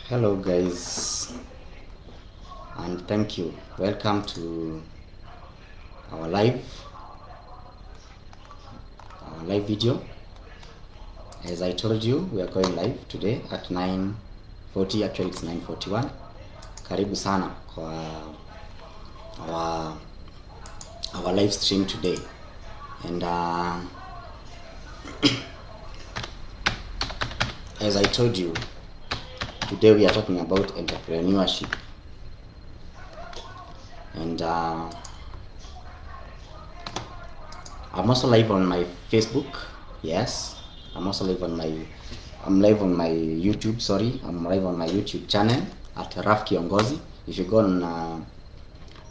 Hello guys, and thank you. Welcome to our live video. As I told you, we are going live today at 9:40. Actually it's 9:41. Karibu sana kwa our live stream today. And as I told you, today we are talking about entrepreneurship. And I'm also live on my Facebook. Yes, I'm also live on my YouTube. Sorry, I'm live on my YouTube channel at Raf Kiongozi. If you go on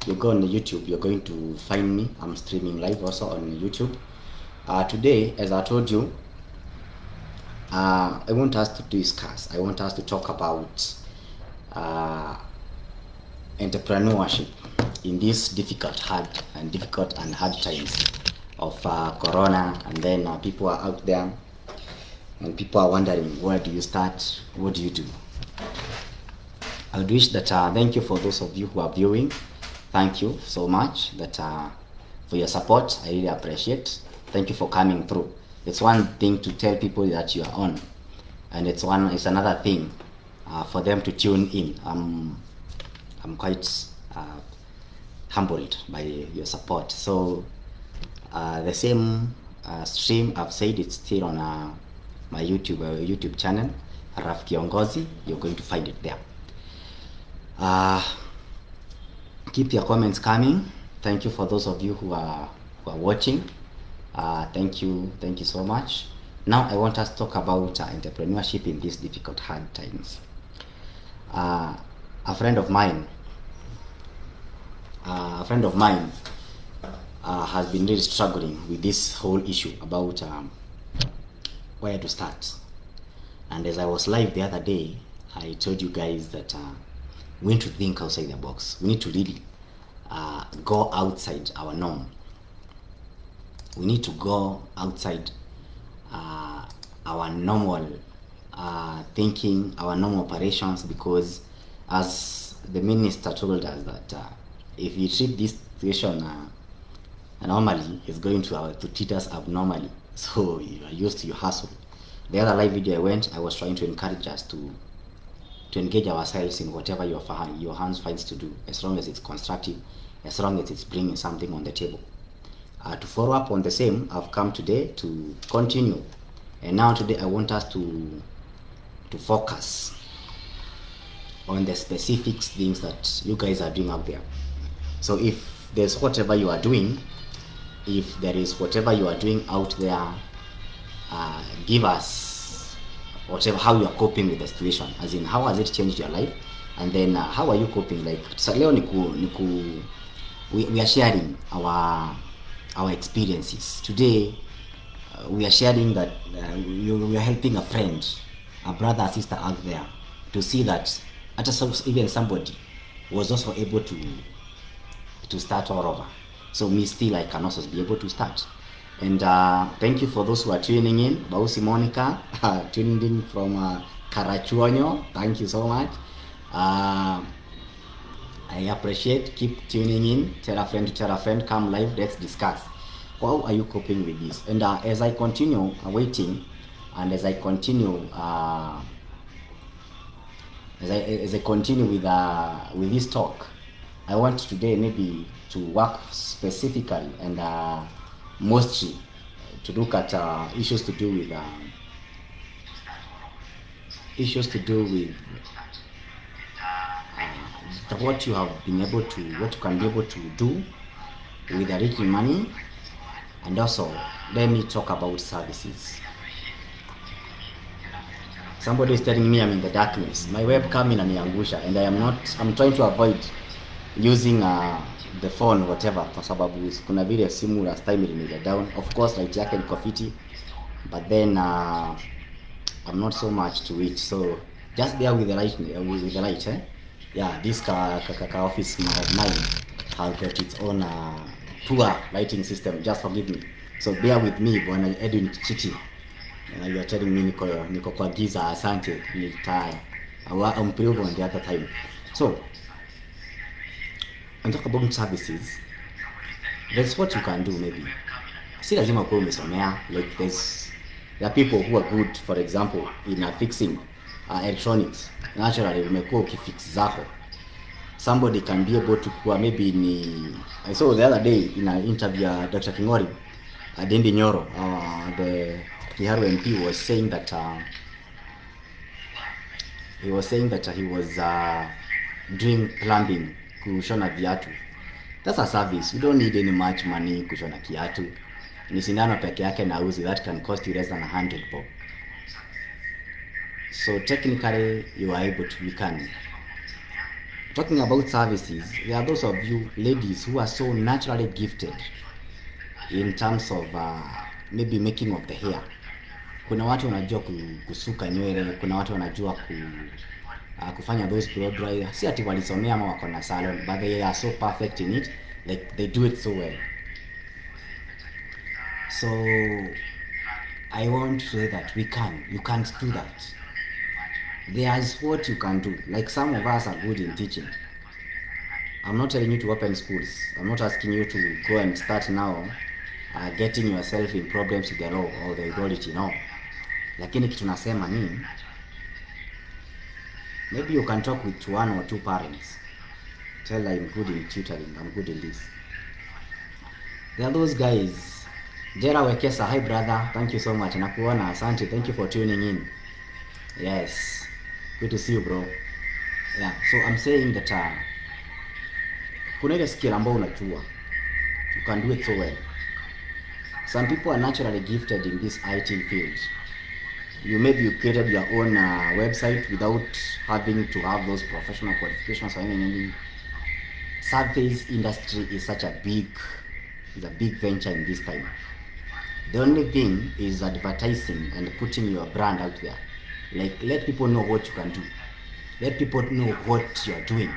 YouTube, you're going to find me. I'm streaming live also on YouTube. Today, as I told you, I want us to talk about entrepreneurship in these difficult and hard times of Corona, and then people are out there and people are wondering, where do you start? What do you do? I would wish that thank you for those of you who are viewing. Thank you so much that for your support. I really appreciate. Thank you for coming through. It's one thing to tell people that you are on, and it's another thing for them to tune in. I'm quite humbled by your support. So the same stream, I've said it's still on my YouTube channel, Raf Kiongozi. You're going to find it there. Keep your comments coming. Thank you for those of you who are watching. Thank you so much. Now I want us to talk about entrepreneurship in these difficult, hard times. A friend of mine has been really struggling with this whole issue about where to start. And as I was live the other day, I told you guys that we need to think outside the box. We need to really go outside our norm. We need to go outside our normal thinking, our normal operations, because as the minister told us that if you treat this situation normally, it's going to treat us abnormally. So you are used to your hustle. The other live video I was trying to encourage us to engage ourselves in whatever your hands finds to do, as long as it's constructive, as long as it's bringing something on the table. To follow up on the same, I've come today to continue, and now today I want us to focus on the specific things that you guys are doing out there. So if there's whatever you are doing, if there is whatever you are doing out there, give us how you are coping with the situation, as in how has it changed your life, and then how are you coping. Like so leo we are sharing our experiences today. We are sharing that we are helping a friend, a brother, a sister out there to see that even somebody was also able to start all over. So me still, I can also be able to start. And thank you for those who are tuning in. Bausi Monica tuning in from Karachuonyo. Thank you so much. I appreciate. Keep tuning in. Tell a friend, come live, let's discuss. How are you coping with this? And as I continue waiting, and as I continue as I continue with this talk, I want today maybe to work specifically and mostly to look at issues to do with what you have been able to, what you can be able to do with a little money, and also let me talk about services. Somebody is telling me I'm in the darkness. My webcam inaniangusha, and I'm trying to avoid using the phone whatever, kwa sababu kuna vile simu last time ilinile down. Of course light yake iko fiti, but then I'm not so much to it, so just bear with the light, yeah. This office of mine has got its own poor lighting system, just forgive me, so bear with me. Bwana Edwin Chichi, you are telling me niko kwa giza. Asante, nilitaya. I'll improve on the other time. So, and talk about services. That's what you can do maybe. Si lazima kuwa umesomea. Like there are people who are good, for example, in fixing electronics. Naturally, umekuwa ukifix zako. Somebody can be able to kuwa maybe I saw the other day in an interview Dr. Kingori, Dendi Nyoro, the Kiharu MP was saying that he was doing plumbing, kushona viatu. That's a service. You don't need any much money kushona kiatu. Ni sindano peke yake na uzi, that can cost you less than 100 bob. So technically you are able to, we can. Talking about services, there are those of you ladies who are so naturally gifted in terms of maybe making of the hair. Kuna watu wanajua kusuka nywele, kuna watu wanajua kufanya those blow dry. Si ati walisomea ama wako na salon, but they are so perfect in it, like they do it so well. So I want to say that you can't do that. There's what you can do. Like some of us are good in teaching. I'm not telling you to open schools. I'm not asking you to go and start now getting yourself in problems with the law or the authority, no. Lakini kitu nasema ni maybe you can talk with 1 or 2 parents. Tell I'm good in tutoring, I'm good in this. There are those guys. Jera Wekesa, hi brother, thank you so much. Nakuona, asante, thank you for tuning in. Yes. Good to see you, bro. Yeah, so I'm saying that kuna ile skill ambayo unajua, you can do it so well. Some people are naturally gifted in this IT field. You created your own website without having to have those professional qualifications or anything. Service industry is such a big venture in this time. The only thing is advertising and putting your brand out there. Like, let people know what you can do. Let people know what you're doing.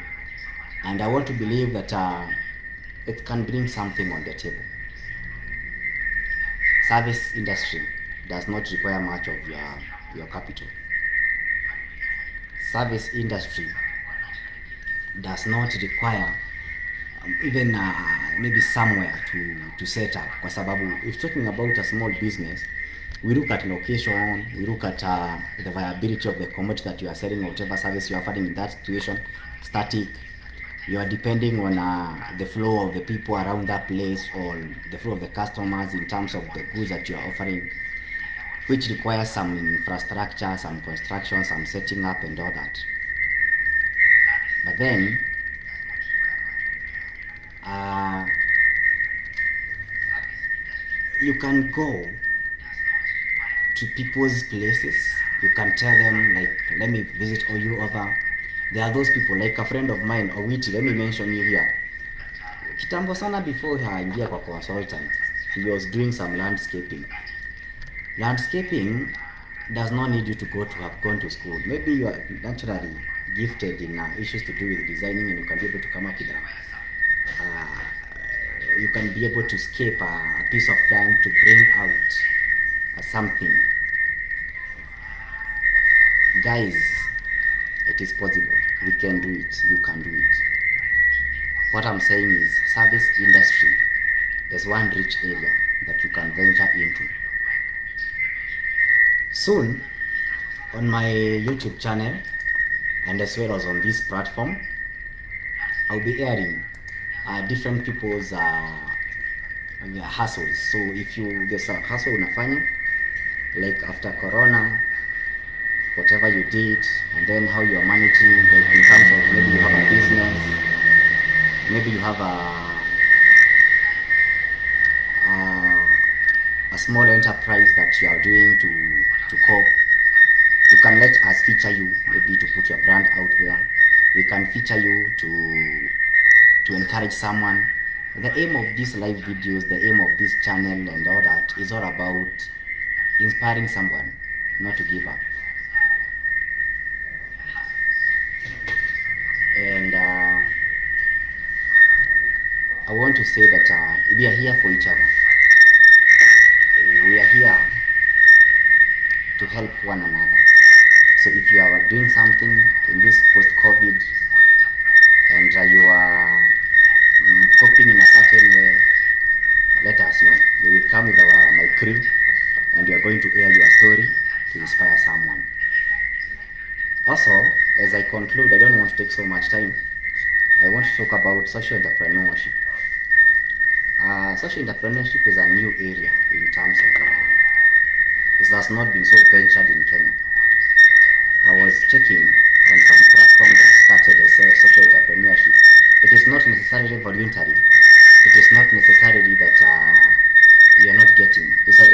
And I want to believe that it can bring something on the table. Service industry does not require much of your capital. Service industry does not require even maybe somewhere to set up. Kwa sababu if talking about a small business, we look at location, we look at the viability of the commodity that you are selling, or whatever service you are offering in that situation. Static. You are depending on the flow of the people around that place, or the flow of the customers in terms of the goods that you are offering, which requires some infrastructure, some construction, some setting up and all that. But then you can go to people's places. You can tell them, like, let me visit all you over. There are those people, like a friend of mine, Owiti, let me mention you here. Kitambo sana before haingia kwa consultant, he was doing some landscaping. Landscaping does not need you to have gone to school. Maybe you are naturally gifted in issues to do with designing, and you can be able to come up with you can be able to scape a piece of land to bring out something. Guys, it is possible. We can do it. You can do it. What I'm saying is, service industry is one rich area that you can venture into. Soon, on my YouTube channel, and as well as on this platform, I'll be airing different people's hustles. So if there's a hustle unafanya, like after Corona, whatever you did, and then how you are managing, like in terms of maybe you have a business, maybe you have a small enterprise that you are doing to cope. You can let us feature you, maybe to put your brand out there. We can feature you to encourage someone. The aim of these live videos, the aim of this channel and all that is all about inspiring someone not to give up. And I want to say that we are here for each other. We are here to help one another. So So if you are doing something in this post-COVID and you are coping in a certain way, let us know. We will come with my crew and we are going to air your story to inspire someone. Also, as I conclude, I don't want to take so much time. I want to talk about social entrepreneurship. Social entrepreneurship is a new area in terms of it has not been so ventured in Kenya. I was checking on some platform that started as social entrepreneurship. It is not necessarily voluntary. It is not necessarily that you are not getting. It's not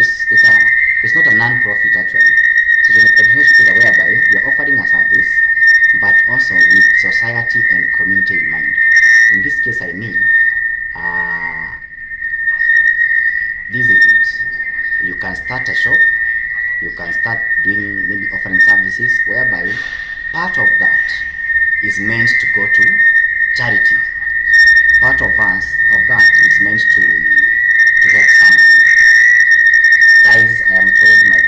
a non-profit actually. Social entrepreneurship is a whereby you are offering a service, but also with society and community in mind. In this case, I mean, uh, this is it. You can start a shop, you can start doing maybe offering services whereby part of that is meant to go to charity. Part of that is meant to help someone. Guys, I am told my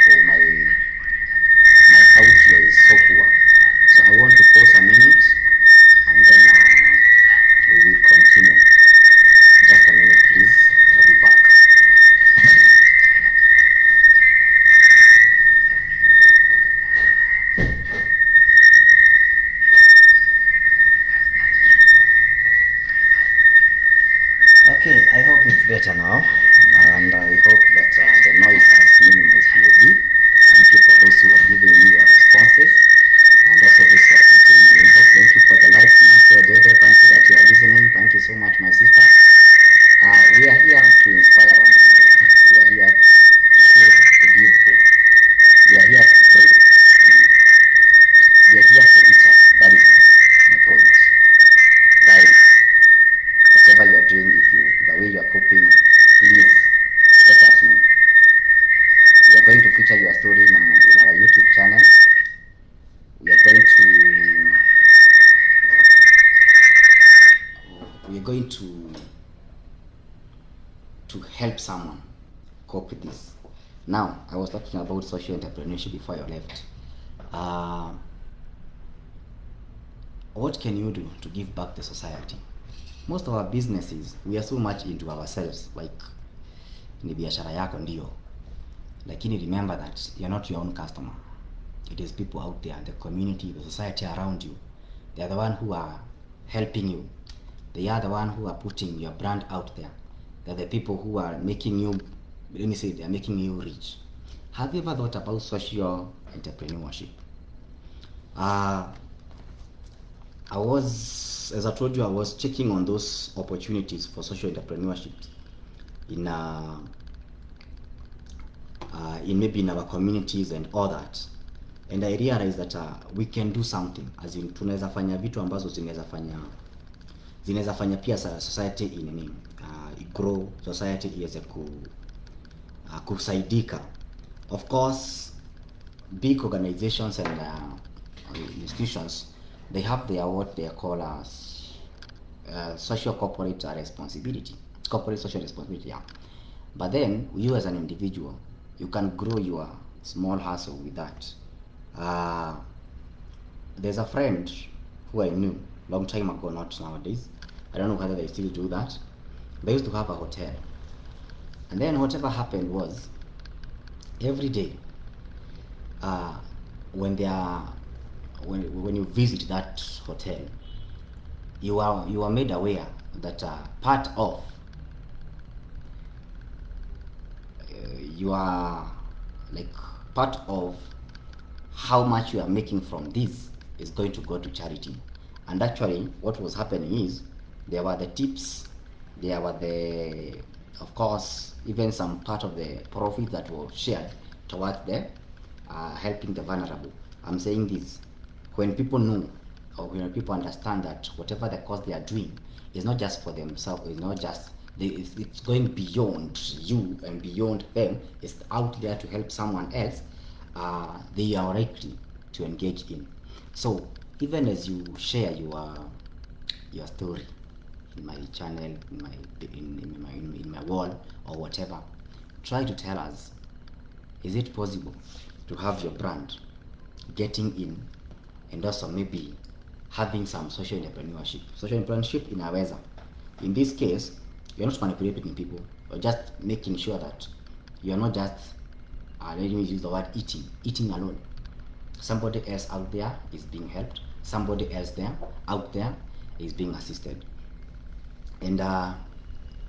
audio is so poor, so I want to pause a minute and then we will continue. Just a minute, please. I'll be back. Okay, I hope it's better now, and I hope that the noise has minimized maybe. Thank you for those who are giving me your responses, and also those who are putting my inbox. Thank you for the likes, Nancy Adede. Thank you that you are listening. Thank you so much, my sister. We are here to inspire one another. We are here to give hope. We are here to pray. We are here for each other. That is my point. Guys, whatever you are doing, the way you are coping, please let us know. We are going to feature your story in our YouTube channel. We are going to help someone cope with this. Now, I was talking about social entrepreneurship before I left. What can you do to give back to society? Most of our businesses, we are so much into ourselves, like ni biashara yako ndio, lakini remember that you're not your own customer. It is people out there, the community, the society around you. They are the one who are helping you. They are the one who are putting your brand out there. They are the people who are making you, let me say, they are making you rich. Have you ever thought about social entrepreneurship? As I told you, I was checking on those opportunities for social entrepreneurship in maybe in our communities and all that, and I realized that we can do something, as in tunaweza fanya vitu ambazo zinaweza fanya pia society in grow, society iweze kusaidika. Of course, big organizations and institutions, they have their what they call as social corporate responsibility, corporate social responsibility, yeah. But then you as an individual, you can grow your small hustle with that. There's a friend who I knew long time ago, not nowadays. I don't know whether they still do that. They used to have a hotel, and then whatever happened was every day when you visit that hotel, you are made aware that part of part of how much you are making from this is going to go to charity. And actually what was happening is there were the tips, there were the, of course, even some part of the profit that was shared towards the helping the vulnerable. I'm saying this, when people know, or when people understand that whatever the cause they are doing is not just for themselves, it's not just it's going beyond you and beyond them, it's out there to help someone else, they are likely to engage in. So even as you share your story in my channel, in my wall or whatever, try to tell us, is it possible to have your brand getting in, and also maybe having some social entrepreneurship. Social entrepreneurship inaweza, in this case, you're not manipulating people, you're just making sure that you're not just let me use the word eating alone. Somebody else out there is being helped, somebody else out there is being assisted. And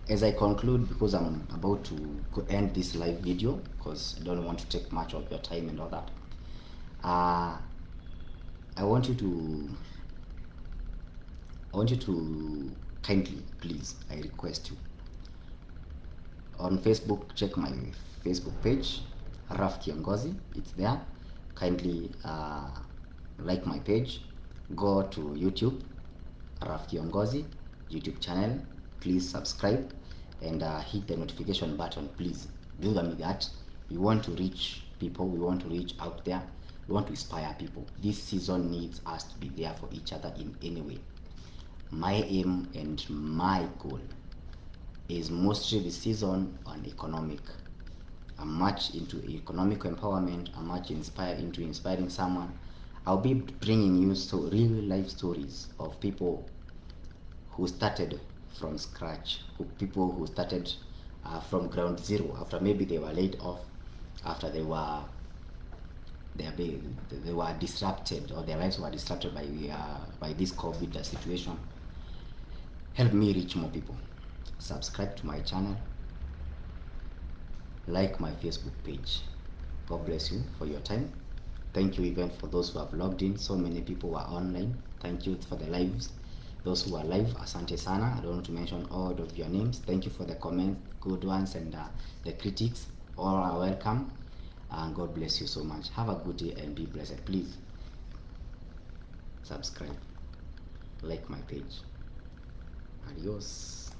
as I conclude, because I'm about to end this live video, because I don't want to take much of your time and all that, I want you to kindly, please, I request you, on Facebook, check my Facebook page, Raf Kiongozi, it's there. Kindly like my page. Go to YouTube, Raf Kiongozi YouTube channel, please subscribe and hit the notification button, please do that. We want to reach people, we want to reach out there, we want to inspire people. This season needs us to be there for each other in any way. My aim and my goal is mostly the season on economic. I'm much into economic empowerment. I'm much into inspiring someone. I'll be bringing you real life stories of people who started from scratch, people who started from ground zero after maybe they were laid off, after they were disrupted, or their lives were disrupted by this COVID situation. Help me reach more people. Subscribe to my channel, like my Facebook page. God bless you for your time. Thank you even for those who have logged in. So many people were online. Thank you for the lives. Those who are live, asante sana. I don't want to mention all of your names. Thank you for the comments, good ones, and the critics. All are welcome. And God bless you so much. Have a good day and be blessed. Please subscribe, like my page. Adios.